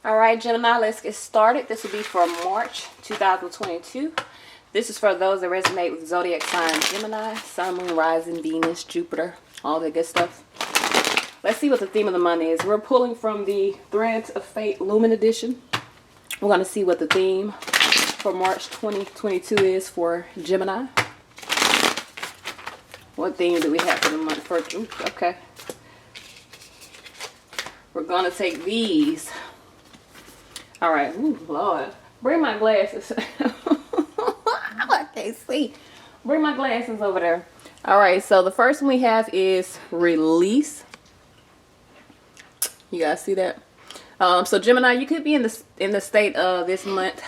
All right, Gemini, let's get started. This will be for March 2022. This is for those that resonate with zodiac sign Gemini, Sun, Moon, Rising, Venus, Jupiter, all that good stuff. Let's see what the theme of the month is. We're pulling from the Threads of Fate Lumen Edition. We're going to see what the theme for March 2022 is for Gemini. What theme do we have for the month? First, okay. We're going to take these. All right. Ooh, Lord. Bring my glasses. I can't see. Bring my glasses over there. All right. So the first one we have is release. You guys see that? So Gemini, you could be in the state of this month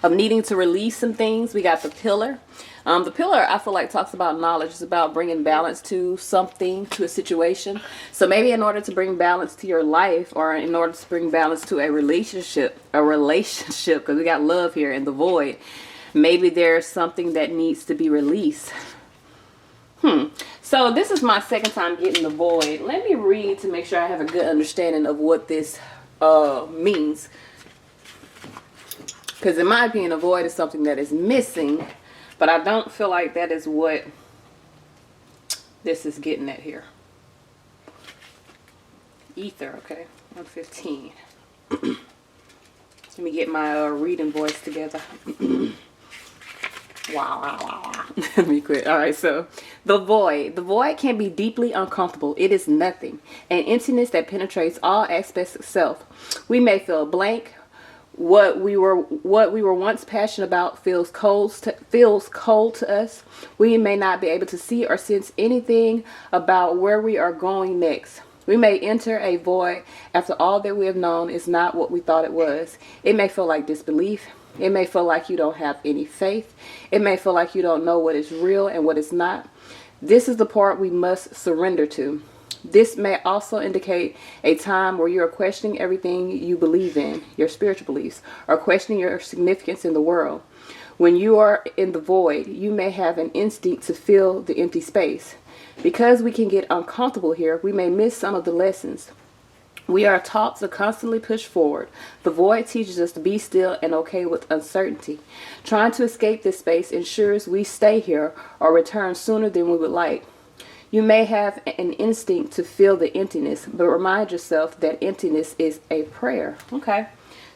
of needing to release some things. We got the pillar. The pillar, I feel like, talks about knowledge. It's about bringing balance to something, to a situation. So maybe in order to bring balance to your life, or in order to bring balance to a relationship, because we got love here in the void, maybe there's something that needs to be released. So this is my second time getting the void. Let me read to make sure I have a good understanding of what this means. Because in my opinion, the void is something that is missing. But I don't feel like that is what this is getting at here. Ether, okay. 115. Let me get my reading voice together. Wow. Let me quit. All right, so the void. The void can be deeply uncomfortable. It is nothing. An emptiness that penetrates all aspects of self. We may feel blank. What we were once passionate about feels cold to us. We may not be able to see or sense anything about where we are going next. We may enter a void after all that we have known is not what we thought it was. It may feel like disbelief. It may feel like you don't have any faith. It may feel like you don't know what is real and what is not. This is the part we must surrender to. This may also indicate a time where you are questioning everything you believe in, your spiritual beliefs, or questioning your significance in the world. When you are in the void, you may have an instinct to fill the empty space. Because we can get uncomfortable here, we may miss some of the lessons. We are taught to constantly push forward. The void teaches us to be still and okay with uncertainty. Trying to escape this space ensures we stay here or return sooner than we would like. You may have an instinct to feel the emptiness, but remind yourself that emptiness is a prayer. Okay.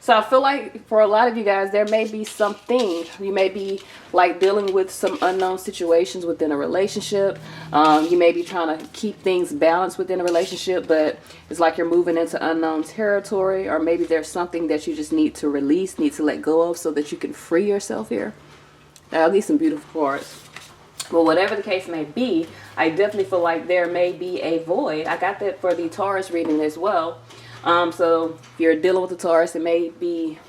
So I feel like for a lot of you guys, there may be something. You may be like dealing with some unknown situations within a relationship. You may be trying to keep things balanced within a relationship, but it's like you're moving into unknown territory, or maybe there's something that you just need to release, need to let go of so that you can free yourself here. Now, these some beautiful cards. Well, whatever the case may be, I definitely feel like there may be a void. I got that for the Taurus reading as well. So if you're dealing with the Taurus, it may be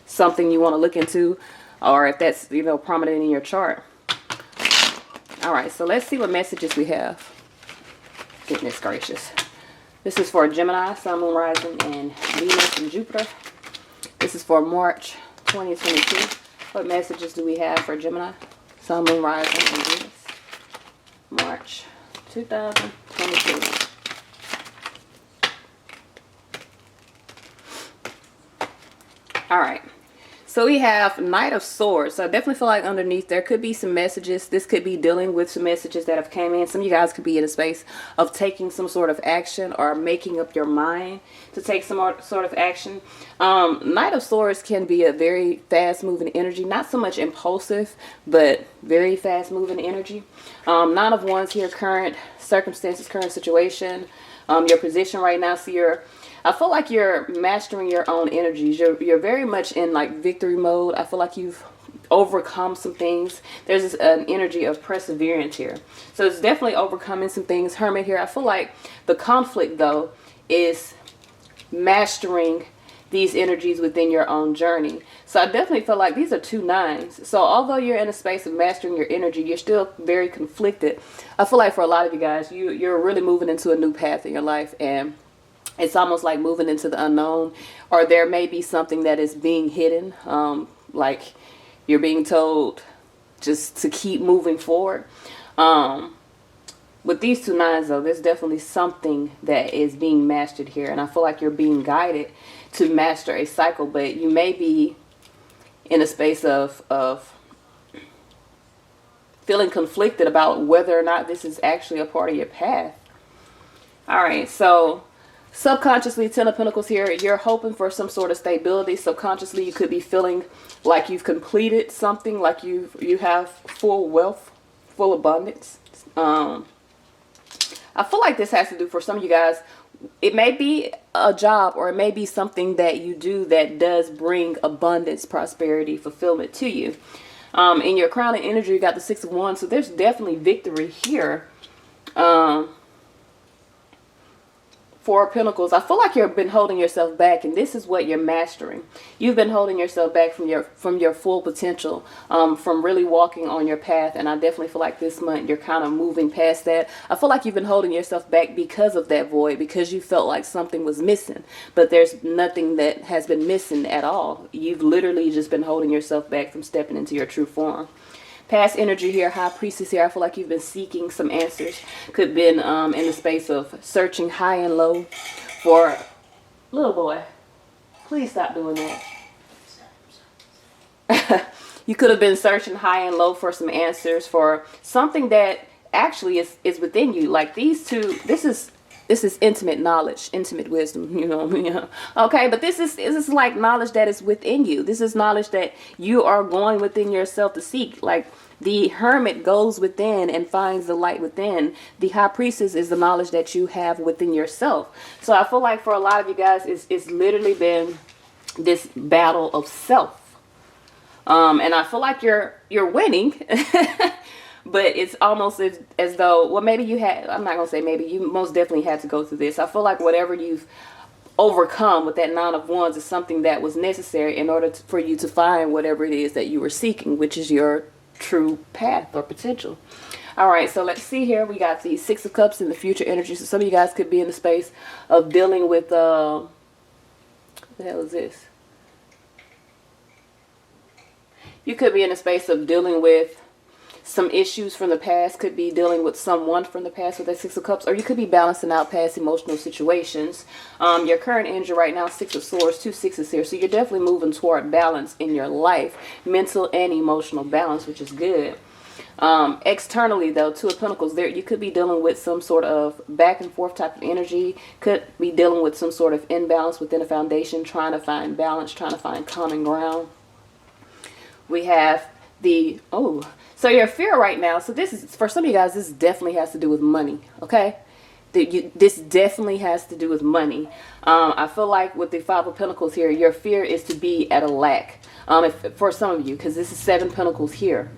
something you want to look into, or if that's, prominent in your chart. All right, so let's see what messages we have. Goodness gracious. This is for Gemini, Sun, Moon, Rising, and Venus and Jupiter. This is for March 2022. What messages do we have for Gemini, Sun, Moon, Rising, and Venus? March 2022. All right. So we have Knight of Swords. So I definitely feel like underneath there could be some messages. This could be dealing with some messages that have came in. Some of you guys could be in a space of taking some sort of action or making up your mind to take some sort of action. Knight of Swords can be a very fast moving energy. Not so much impulsive, but very fast moving energy. Nine of Wands here, current circumstances, current situation, your position right now. So I feel like you're mastering your own energies. You're very much in like victory mode. I feel like you've overcome some things. There's an energy of perseverance here. So it's definitely overcoming some things. Hermit here. I feel like the conflict though is mastering these energies within your own journey. So I definitely feel like these are two nines. So although you're in a space of mastering your energy, you're still very conflicted. I feel like for a lot of you guys, you're really moving into a new path in your life, and it's almost like moving into the unknown, or there may be something that is being hidden. Like you're being told just to keep moving forward. With these two nines though, there's definitely something that is being mastered here. And I feel like you're being guided to master a cycle, but you may be in a space of feeling conflicted about whether or not this is actually a part of your path. All right, so subconsciously, Ten of Pentacles here, you're hoping for some sort of stability. Subconsciously, you could be feeling like you've completed something, like you have full wealth, full abundance. I feel like this has to do, for some of you guys, it may be a job, or it may be something that you do that does bring abundance, prosperity, fulfillment to you. In your crown and energy, you got the Six of Wands, so there's definitely victory here. Four of Pentacles, I feel like you've been holding yourself back, and this is what you're mastering. You've been holding yourself back from your full potential, from really walking on your path, and I definitely feel like this month you're kind of moving past that. I feel like you've been holding yourself back because of that void, because you felt like something was missing, but there's nothing that has been missing at all. You've literally just been holding yourself back from stepping into your true form. Past energy here, High Priestess here, I feel like you've been seeking some answers. Could have been in the space of searching high and low for... Little boy, please stop doing that. You could have been searching high and low for some answers for something that actually is within you. Like these two, this is intimate knowledge, intimate wisdom, you know. Okay, but this is like knowledge that is within you. This is knowledge that you are going within yourself to seek. Like the hermit goes within and finds the light within. The High Priestess is the knowledge that you have within yourself. So I feel like for a lot of you guys, it's literally been this battle of self. And I feel like you're winning. But it's almost as though, well, maybe you had, I'm not going to say maybe, you most definitely had to go through this. I feel like whatever you've overcome with that Nine of Wands is something that was necessary in order for you to find whatever it is that you were seeking, which is your true path or potential. All right, so let's see here. We got the Six of Cups in the future energy. So some of you guys could be in the space of dealing with, what the hell is this? You could be in a space of dealing with some issues from the past. Could be dealing with someone from the past with that Six of Cups, or you could be balancing out past emotional situations. Your current energy right now, Six of Swords, 2 sixes here, so you're definitely moving toward balance in your life, mental and emotional balance, which is good. Externally though, Two of Pentacles, there you could be dealing with some sort of back and forth type of energy. Could be dealing with some sort of imbalance within a foundation, trying to find balance, trying to find common ground. We have the so your fear right now, so this is, for some of you guys, this definitely has to do with money, okay? This definitely has to do with money. I feel like with the Five of Pentacles here, your fear is to be at a lack, for some of you, because this is Seven Pentacles here.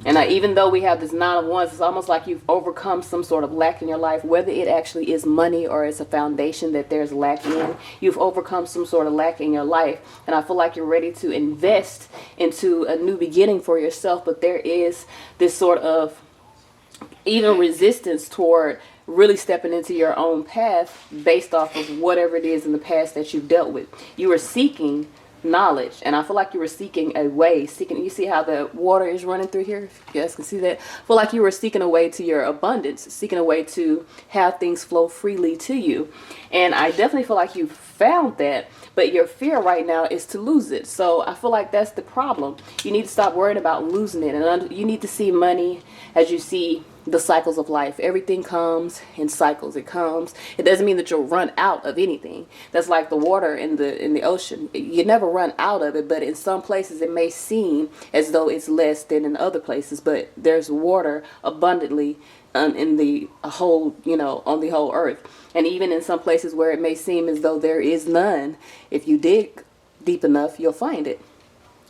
And even though we have this Nine of Wands, it's almost like you've overcome some sort of lack in your life, whether it actually is money or it's a foundation that there's lack in. You've overcome some sort of lack in your life, and I feel like you're ready to invest into a new beginning for yourself, but there is this sort of even resistance toward really stepping into your own path based off of whatever it is in the past that you've dealt with. You were seeking knowledge, and I feel like you were seeking a way, you see how the water is running through here, if you guys can see that. I feel like you were seeking a way to your abundance, seeking a way to have things flow freely to you, and I definitely feel like you found that, but your fear right now is to lose it. So I feel like that's the problem. You need to stop worrying about losing it, and you need to see money as you see the cycles of life. Everything comes in cycles. It doesn't mean that you'll run out of anything. That's like the water in the ocean. You never run out of it, but in some places it may seem as though it's less than in other places, but there's water abundantly in the whole, on the whole earth. And even in some places where it may seem as though there is none, if you dig deep enough, you'll find it.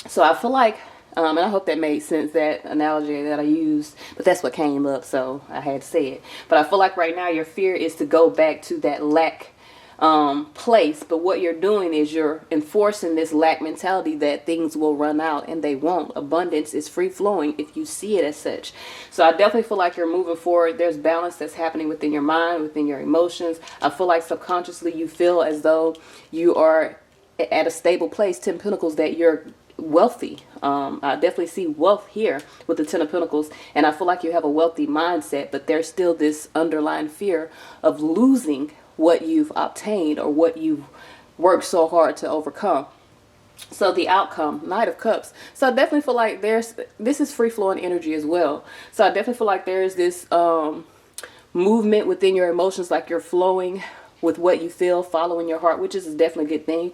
So I feel like, and I hope that made sense, that analogy that I used, but that's what came up, so I had to say it. But I feel like right now your fear is to go back to that lack place, but what you're doing is you're enforcing this lack mentality that things will run out, and they won't. Abundance is free flowing if you see it as such. So I definitely feel like you're moving forward. There's balance that's happening within your mind, within your emotions. I feel like subconsciously you feel as though you are at a stable place, 10 Pentacles, that you're wealthy. I definitely see wealth here with the Ten of Pentacles, and I feel like you have a wealthy mindset, but there's still this underlying fear of losing what you've obtained or what you've worked so hard to overcome. So the outcome, Knight of Cups. So I definitely feel like this is free flowing energy as well. So I definitely feel like there's this movement within your emotions, like you're flowing with what you feel, following your heart, which is definitely a good thing.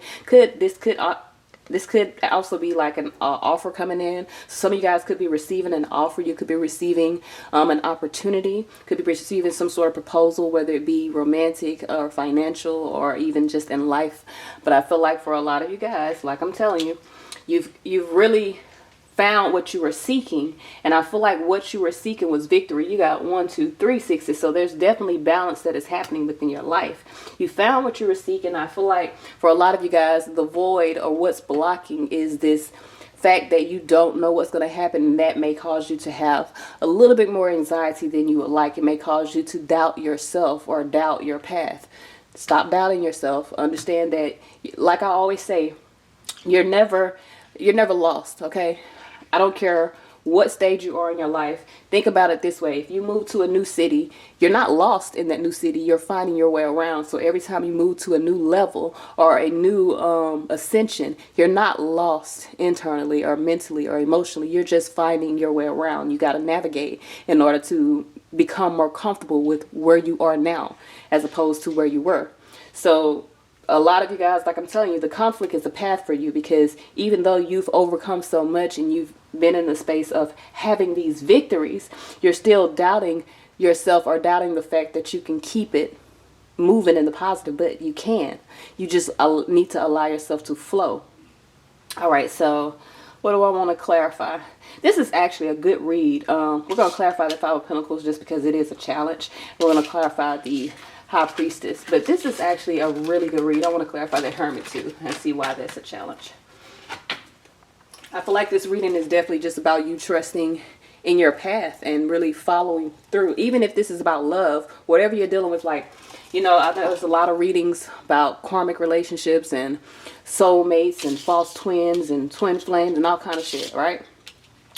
This could also be like an offer coming in. Some of you guys could be receiving an offer. You could be receiving an opportunity. Could be receiving some sort of proposal, whether it be romantic or financial or even just in life. But I feel like for a lot of you guys, like I'm telling you, you've really found what you were seeking, and I feel like what you were seeking was victory. You got 1, 2, 3 sixes, so there's definitely balance that is happening within your life. You found what you were seeking. I feel like for a lot of you guys, the void or what's blocking is this fact that you don't know what's going to happen, and that may cause you to have a little bit more anxiety than you would like. It may cause you to doubt yourself or doubt your path. Stop doubting yourself. Understand that, like I always say, you're never lost, okay? I don't care what stage you are in your life. Think about it this way. If you move to a new city, you're not lost in that new city. You're finding your way around. So every time you move to a new level or a new ascension, you're not lost internally or mentally or emotionally. You're just finding your way around. You got to navigate in order to become more comfortable with where you are now as opposed to where you were. So a lot of you guys, like I'm telling you, the conflict is a path for you, because even though you've overcome so much and you've been in the space of having these victories, you're still doubting yourself or doubting the fact that you can keep it moving in the positive, but you can. You just need to allow yourself to flow. All right, so what do I want to clarify? This is actually a good read. We're going to clarify the Five of Pentacles just because it is a challenge. We're going to clarify the High Priestess, but this is actually a really good read. I want to clarify the Hermit too and see why that's a challenge. I feel like this reading is definitely just about you trusting in your path and really following through. Even if this is about love, whatever you're dealing with, like, you know, I know there's a lot of readings about karmic relationships and soulmates and false twins and twin flames and all kind of shit, right?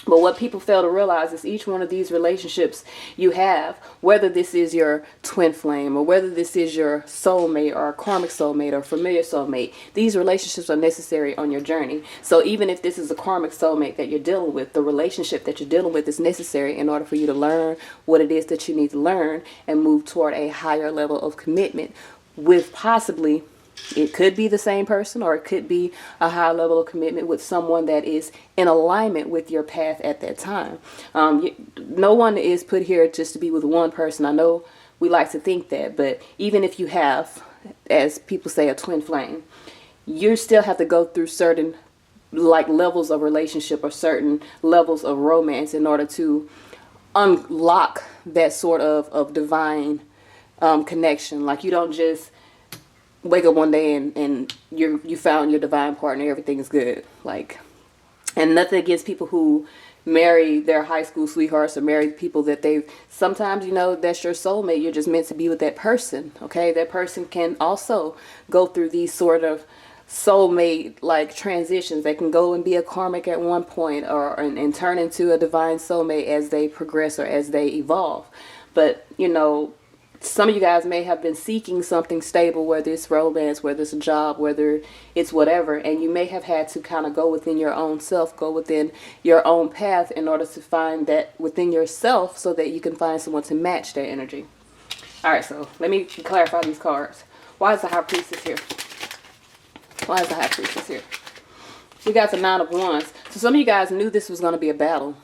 But what people fail to realize is each one of these relationships you have, whether this is your twin flame or whether this is your soulmate or a karmic soulmate or familiar soulmate, these relationships are necessary on your journey. So even if this is a karmic soulmate that you're dealing with, the relationship that you're dealing with is necessary in order for you to learn what it is that you need to learn and move toward a higher level of commitment with possibly, it could be the same person, or it could be a high level of commitment with someone that is in alignment with your path at that time. No one is put here just to be with one person. I know we like to think that, but even if you have, as people say, a twin flame, you still have to go through certain like levels of relationship or certain levels of romance in order to unlock that sort of divine connection. Like, you don't just wake up one day and you found your divine partner, everything is good. Like, and nothing against people who marry their high school sweethearts or marry people that they've, sometimes, you know, that's your soulmate. You're just meant to be with that person. Okay, that person can also go through these sort of soulmate like transitions. They can go and be a karmic at one point and turn into a divine soulmate as they progress or as they evolve. But, you know, some of you guys may have been seeking something stable, whether it's romance, whether it's a job, whether it's whatever, and you may have had to kind of go within your own self, go within your own path in order to find that within yourself so that you can find someone to match their energy. All right, so let me clarify these cards. Why is the High Priestess here? Why is the High Priestess here? We got the Nine of Wands. So some of you guys knew this was going to be a battle,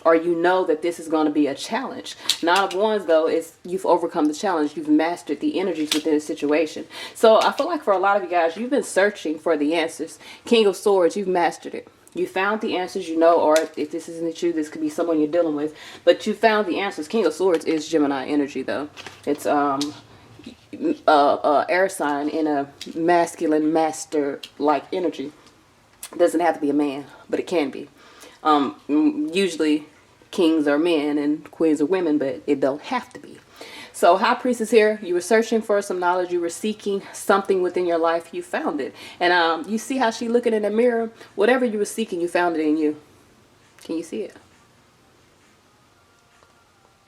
or you know that this is going to be a challenge. Nine of Wands, though, is you've overcome the challenge. You've mastered the energies within the situation. So I feel like for a lot of you guys, you've been searching for the answers. King of Swords, you've mastered it. You found the answers, you know, or if this isn't you, this could be someone you're dealing with. But you found the answers. King of Swords is Gemini energy, though. It's air sign in a masculine master-like energy. It doesn't have to be a man, but it can be. Usually kings are men and queens are women, but it don't have to be. So High Priestess here, you were searching for some knowledge, you were seeking something within your life, you found it. And you see how she looking in the mirror? Whatever you were seeking, you found it in you. Can you see it?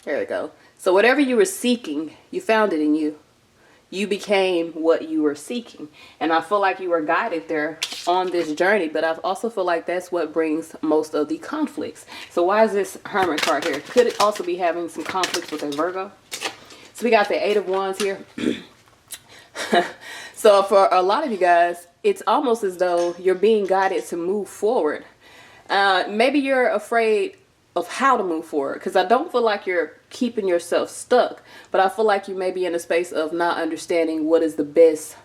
There we go. So whatever you were seeking, you found it in you. you became what you were seeking. And I feel like you were guided there on this journey, but I also feel like that's what brings most of the conflicts. So why is this Hermit card here? Could it also be having some conflicts with a Virgo? So we got the Eight of Wands here. So for a lot of you guys, it's almost as though you're being guided to move forward. Maybe you're afraid of how to move forward, because I don't feel like you're keeping yourself stuck, but I feel like you may be in a space of not understanding what is the best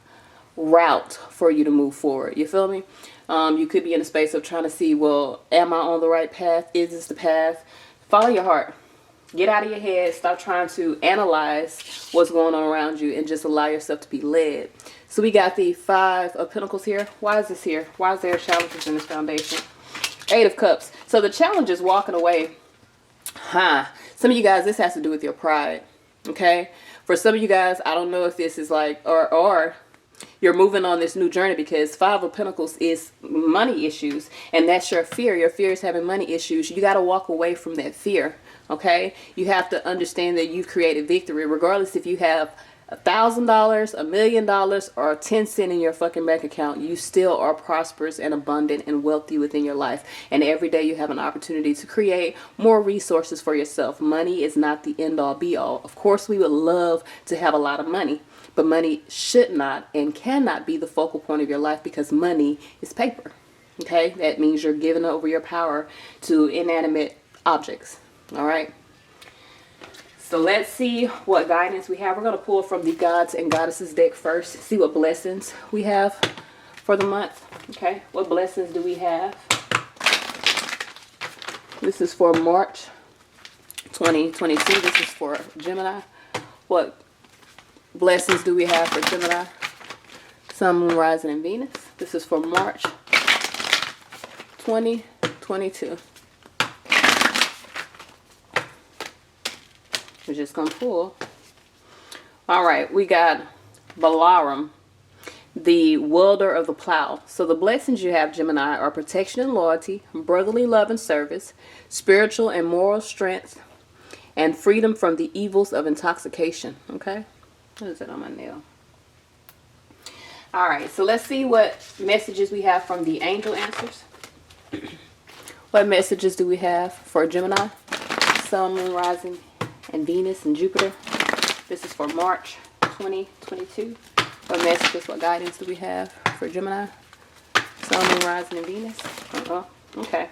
route for you to move forward. You feel me? You could be in a space of trying to see, well, am I on the right path? Is this the path? Follow your heart. Get out of your head. Stop trying to analyze what's going on around you and just allow yourself to be led. So we got the Five of Pentacles here. Why is this here? Why is there challenges in this foundation? Eight of Cups. So the challenge is walking away. Some of you guys, this has to do with your pride. Okay? For some of you guys, I don't know if this is like, or you're moving on this new journey, because Five of Pentacles is money issues, and that's your fear. Your fear is having money issues. You got to walk away from that fear. Okay? You have to understand that you've created victory, regardless if you have $1,000, $1 million, or 10 cents in your fucking bank account. You still are prosperous and abundant and wealthy within your life. And every day you have an opportunity to create more resources for yourself. Money is not the end all be all. Of course, we would love to have a lot of money, but money should not and cannot be the focal point of your life, because money is paper. Okay? That means you're giving over your power to inanimate objects. All right? So let's see what guidance we have. We're going to pull from the Gods and Goddesses deck first. See what blessings we have for the month. Okay, what blessings do we have? This is for March 2022. This is for Gemini. What blessings do we have for Gemini? Sun, Moon, Rising, and Venus. This is for March 2022. We're just going to pull. All right, we got Balaram, the welder of the plow. So the blessings you have, Gemini, are protection and loyalty, brotherly love and service, spiritual and moral strength, and freedom from the evils of intoxication. Okay? What is that on my nail? All right, so let's see what messages we have from the angel answers. What messages do we have for Gemini, Sun, Moon, Rising, and Venus and Jupiter? This is for March 2022. What messages, what guidance do we have for Gemini, Sun, Moon, Rising, and Venus? Okay.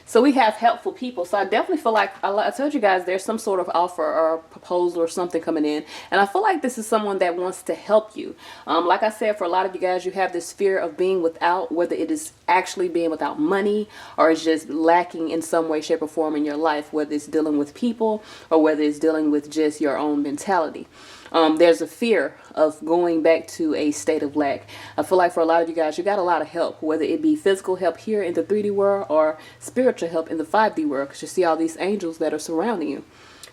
So we have helpful people. So I definitely feel like, I told you guys, there's some sort of offer or proposal or something coming in. And I feel like this is someone that wants to help you. Like I said, for a lot of you guys, you have this fear of being without, whether it is actually being without money or it's just lacking in some way, shape, or form in your life, whether it's dealing with people or whether it's dealing with just your own mentality. There's a fear of going back to a state of lack. I feel like for a lot of you guys, you got a lot of help, whether it be physical help here in the 3D world or spiritual help in the 5D world, because you see all these angels that are surrounding you.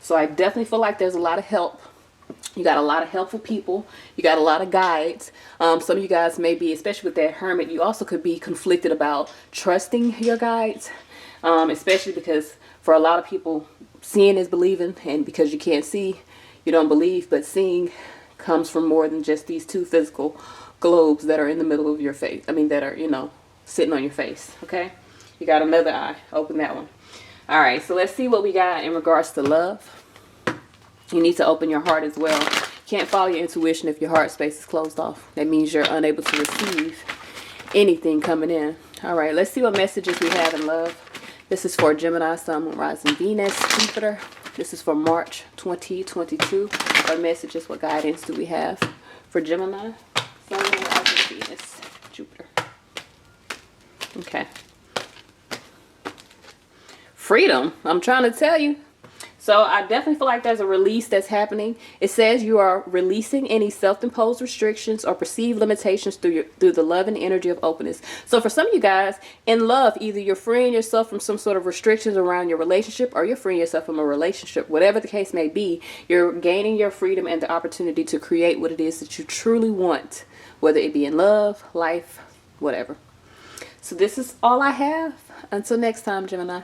So I definitely feel like there's a lot of help. You got a lot of helpful people. You got a lot of guides. Some of you guys may be, especially with that Hermit, you also could be conflicted about trusting your guides, especially because for a lot of people, seeing is believing, and because you can't see, you don't believe, but seeing comes from more than just these two physical globes that are in the middle of your face. I mean, that are, you know, sitting on your face. Okay? You got another eye. Open that one. All right, so let's see what we got in regards to love. You need to open your heart as well. Can't follow your intuition if your heart space is closed off. That means you're unable to receive anything coming in. All right, let's see what messages we have in love. This is for Gemini, Sun, Moon, Rising, Venus, Jupiter. This is for March 2022. What messages, what guidance do we have for Gemini, Sun, Moon, Rising, Venus, Jupiter? Okay. Freedom. I'm trying to tell you. So I definitely feel like there's a release that's happening. It says you are releasing any self-imposed restrictions or perceived limitations through the love and energy of openness. So for some of you guys, in love, either you're freeing yourself from some sort of restrictions around your relationship, or you're freeing yourself from a relationship. Whatever the case may be, you're gaining your freedom and the opportunity to create what it is that you truly want, whether it be in love, life, whatever. So this is all I have. Until next time, Gemini.